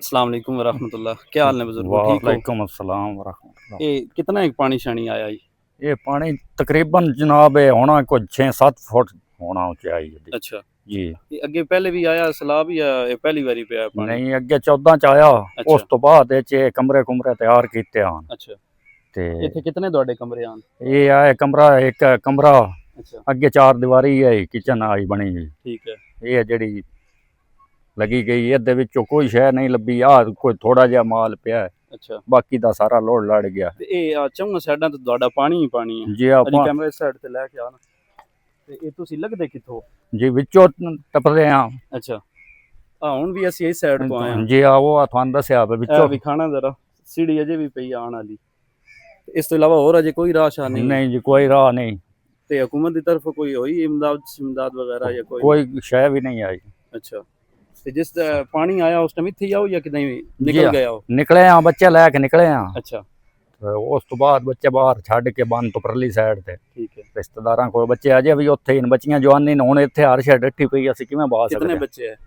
अस्सलाम वालेकुम वरहमतुल्लाह। क्या हाल है बुजुर्गो, ठीक हो? वालेकुम अस्सलाम वरहमतुल्लाह। ये कितना एक पानी शानी आया जी? ये पानी तकरीबन जनाब होना कोई 6-7 फुट होना चाहिए अच्छा, जी। ये अगे पहले भी आया सैलाब या ये पहली बारी पे आया पानी? नहीं अगे 14 च आया। अच्छा, उस तो बाद कमरे कुमरे तैयार किए हैं अच्छा। ते इत्थे कितने ਤੁਹਾਡੇ कमरे आन? ये आए कमरा एक कमरा अच्छा, अगे 4 दीवारी है किचन आई बनी हुई। ठीक है। ये जड़ी लगी गई ये विचों कोई शह नहीं लभी आ कोई थोड़ा जिहा माल पिया है अच्छा, बाकी दा सारा लोड़ लड़ गया ਤੇ ਇਹ ਚੌਂ ਸਾਈਡਾਂ ਤੇ ਤੁਹਾਡਾ ਪਾਣੀ ਹੀ ਪਾਣੀ ਹੈ। जी। ਅਜੀ आप ਕੈਮਰਾ ਇਸ ਸਾਈਡ ਤੇ ਲੈ ਕੇ ਆਣਾ। ਤੇ ਇਹ ਤੁਸੀਂ ਲੱਗਦੇ ਕਿੱਥੋਂ? जी विचों टपदे हैं ਅੱਛਾ, ਆ ਹੁਣ ਵੀ ਅਸੀਂ ਇਸ ਸਾਈਡ ਤੋਂ ਆਏ ਹਾਂ। जी आओ थानू दस्या ਇਹ विचों ਵਿਖਾਣਾ ਜ਼ਰਾ, ਸੀੜੀ ਅਜੇ ਵੀ ਪਈ ਆਣ ਵਾਲੀ। ਤੇ ਇਸ ਤੋਂ ਇਲਾਵਾ ਹੋਰ ਅਜੇ ਕੋਈ ਰਾਸ਼ਾ ਨਹੀਂ ਹੈ। नहीं जी कोई राह नहीं ਤੇ ਹਕੂਮਤ ਦੀ ਤਰਫੋਂ ਕੋਈ ਹੋਈ ਇਮਦਾਦ ਵਗੈਰਾ ਜਾਂ ਕੋਈ? कोई शह भी नहीं आई। अच्छा, ਤੇ ਜਿਸ ਪਾਣੀ ਆਇਆ ਉਸ ਟਾਈਮ ਇੱਥੇ ਹੀ ਆਓ ਜਾਂ ਕਿਦਾਂ ਨਿਕਲ जी ਗਿਆ ਉਹ? निकले हैं बच्चे लैके निकले हैं अच्छा, उस तो बाद बच्चे बाहर छड़ के बंद तो परली साइड ते ठीक है। रिश्तेदारां को बच्चे अजे भी उत्थे ही बच्चियां जवानी ने हुण इत्थे हर शे डट्ठी पई असीं किवें बहा कितने सकदे बच्चे हैं?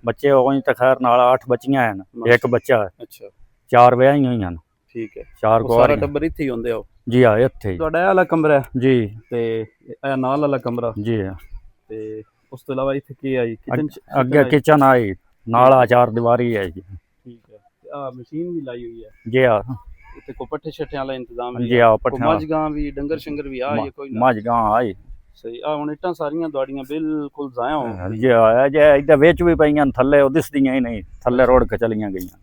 बच्चे उंज ते खैर नाल 8 बच्चियां हैं एक बच्चा है अच्छा, 4 ब्याही होई हैं ठीक है। 4 ਉਹ ਸਾਰਾ कुआरियां ਟੱਬਰ ਇੱਥੇ ਹੀ ਹੁੰਦੇ ਹੋ? जी हाँ इत्थे ही ਤੁਹਾਡਾ ਇਹ ਵਾਲਾ ਕਮਰਾ ਹੈ जी ਤੇ ਇਹ ਨਾਲ ਵਾਲਾ ਕਮਰਾ जी ਤੇ ਉਸ ਤੋਂ ਇਲਾਵਾ ਇੱਥੇ ਕੀ ਹੈ ਜੀ? ਕਿਚਨ? अगे किचन आई नाला 4 दीवारी है जी। ठीक है। ਆ ਮਸ਼ੀਨ ਵੀ ਲਾਈ ਹੋਈ ਹੈ जी हाँ ਇੱਥੇ ਕੋ ਪੱਠੇ ਛੱਠਿਆਂ ਵਾਲਾ ਇੰਤਜ਼ਾਮ ਵੀ जी ਹੈ? हाँ ਕੋ पट्ठा ਮੱਝ ਗਾਂ ਵੀ ਡੰਗਰ ਸ਼ੰਗਰ ਵੀ ਆ ਜਾਂ ਕੋਈ ਨਾ? मझ गां आई ਸਹੀ। ਆ ਹੁਣ ਇੱਟਾਂ ਸਾਰੀਆਂ ਤੁਹਾਡੀਆਂ ਬਿਲਕੁਲ ਜ਼ਾਇਆ ਹੋ ਗਈਆਂ। जी हाँ जे इधर विच भी पईयां थल्ले ओ दिसदियां ही नहीं थल्ले रोड के चलियां गईयां।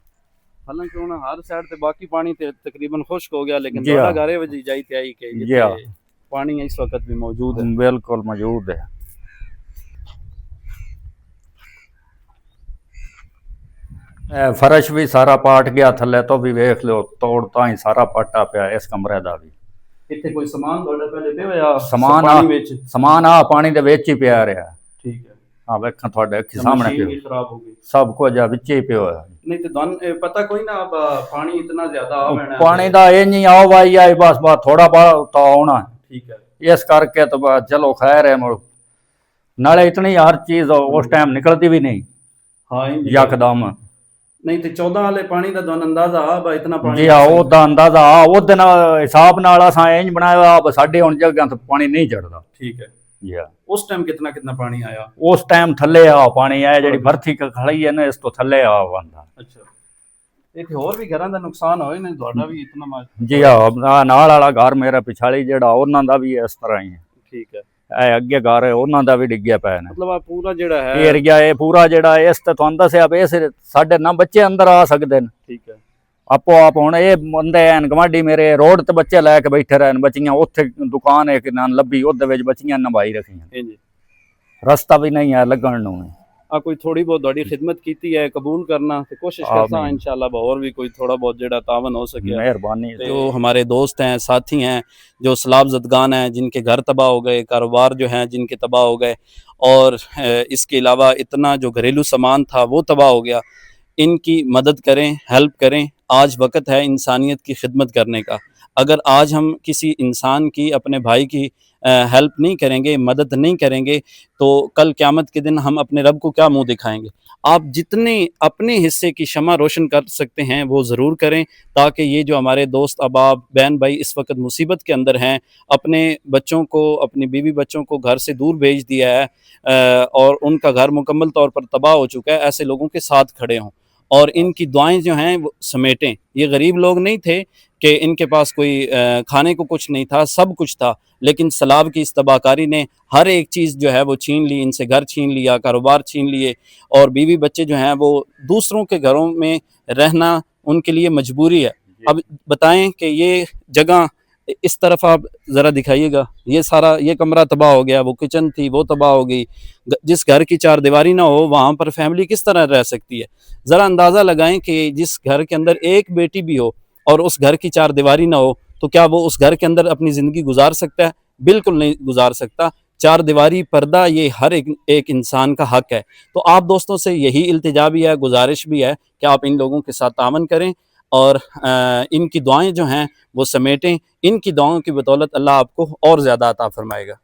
हालांकि ਹੁਣ ਹਰ ਸਾਈਡ ਤੇ ਬਾਕੀ ਪਾਣੀ ਤੇ तकरीबन खुश्क हो गया लेकिन जी ਤੁਹਾਡਾ हाँ। ਘਰੇ ਵਜੀ ਜਾਈ ਤੇ ਆਈ ਕਿ जी हाँ ਜਿੱਥੇ पानी इस वक्त भी मौजूद है। बिल्कुल मौजूद है। फर्श भी सारा पाट गया थल्ले तो भी वेख लो तोड़ ताई सारा पाटा पिया इस कमरे दा भी। ਇੱਥੇ ਕੋਈ ਸਮਾਨ ਤੁਹਾਡਾ ਪਹਿਲੇ ਪਿਆ ਹੋਇਆ समान ਪਾਣੀ ਵਿੱਚ? समान आ पानी दे विच ही पिया रहा। ਠੀਕ ਹੈ। हाँ वेखां तुहाडे अखी सामने मशीन पियो भी खराब हो गई? सब कुछ आ विच ही पियो है। नहीं तो धन पता कोई ना अब पानी इतना ज्यादा आ बैठा है। पानी दा इंज ही आओ भाई आई बस बस थोड़ा बहुत तो आना ठीक है। इस करके तो बस चलो खैर है मुड़ नाले इतनी हर चीज उस टाइम निकलती भी नहीं हाँ यकदम। नहीं तो 14 वाले पानी का धन अंदाजा आ बा इतना पानी? जी हाँ वो अंदाजा आ उस दिन हिसाब नाल असां इंज बनाया साडे हुण जगह तो पानी नहीं चढ़दा। ठीक है। जी हाँ उस टाइम कितना कितना पानी आया? उस टाइम थल्ले आ पानी आया जेडी बरथी खड़ी है ना इस तो थल्ले आ बंदा। अच्छा, इत्थे होर भी घरां दा नुकसान होए ने ਤੁਹਾਡਾ ਵੀ इतना? जी हाँ नाल वाला घर मेरा पिछाड़ी जेड़ा उन्हां दा भी इस तरह ही है। ठीक है। ए अगे घर उन्हां दा भी डिग्या पै ने मतलब आ पूरा जेड़ा है एरिया ये पूरा जेड़ा इस ते तुहानू दस्सिया भी इस साडे ना बच्चे अंदर आ सकदे न। ठीक है। आपो आप हुण ये बंदे हैं गवांढी मेरे रोड ते बच्चे लैके बैठे रहन बच्चियां उत्थे दुकान एक ना लब्भी ओदे विच बच्चियां नभाई रखियां जी। रस्ता भी नहीं है लगन नूं। आ कोई थोड़ी बहुत ਤੁਹਾਡੀ खिदमत कीती है कबूल करना तो कोशिश करता हूं इंशाल्लाह और भी कोई थोड़ा बहुत जेड़ा तावन हो सके मेहरबानी। जो हमारे दोस्त हैं साथी हैं जो सैलाब ज़दगान हैं जिनके घर तबाह हो गए कारोबार जो हैं जिनके तबाह हो गए और इसके अलावा इतना जो घरेलू सामान था वो तबाह हो गया इनकी मदद करें हेल्प करें। आज वक्त है इंसानियत की खिदमत करने का। अगर आज हम किसी इंसान की अपने भाई की हेल्प नहीं करेंगे मदद नहीं करेंगे तो कल क़यामत के दिन हम अपने रब को क्या मुंह दिखाएंगे। आप जितने अपने हिस्से की शमा रोशन कर सकते हैं वो ज़रूर करें ताकि ये जो हमारे दोस्त अहबाब बहन भाई इस वक्त मुसीबत के अंदर हैं अपने बच्चों को अपनी बीवी बच्चों को घर से दूर भेज दिया है और उनका घर मुकम्मल तौर पर तबाह हो चुका है ऐसे लोगों के साथ खड़े हों और इनकी दुआएं जो हैं वो समेटें। ये गरीब लोग नहीं थे कि इनके पास कोई खाने को कुछ नहीं था सब कुछ था लेकिन सैलाब की इस तबाहकारी ने हर एक चीज़ जो है वो छीन ली इनसे घर छीन लिया कारोबार छीन लिए और बीवी बच्चे जो हैं वो दूसरों के घरों में रहना उनके लिए मजबूरी है। अब बताएं कि ये जगह इस तरफ आप ज़रा दिखाइएगा ये सारा ये कमरा तबाह हो गया वो किचन थी वो तबाह हो गई। जिस घर की चार दीवारी ना हो वहाँ पर फैमिली किस तरह रह सकती है? ज़रा अंदाज़ा लगाएं कि जिस घर के अंदर एक बेटी भी हो और उस घर की चार दीवारी ना हो तो क्या वो उस घर के अंदर अपनी ज़िंदगी गुजार सकता है? बिल्कुल नहीं गुजार सकता। चार दीवारी पर्दा ये हर एक इंसान का हक है। तो आप दोस्तों से यही इल्तिजा भी है गुजारिश भी है कि आप इन लोगों के साथ तावन करें और इनकी दुआएं जो हैं वो समेटें। इनकी दुआओं की बदौलत अल्लाह आपको और ज़्यादा अता फरमाएगा।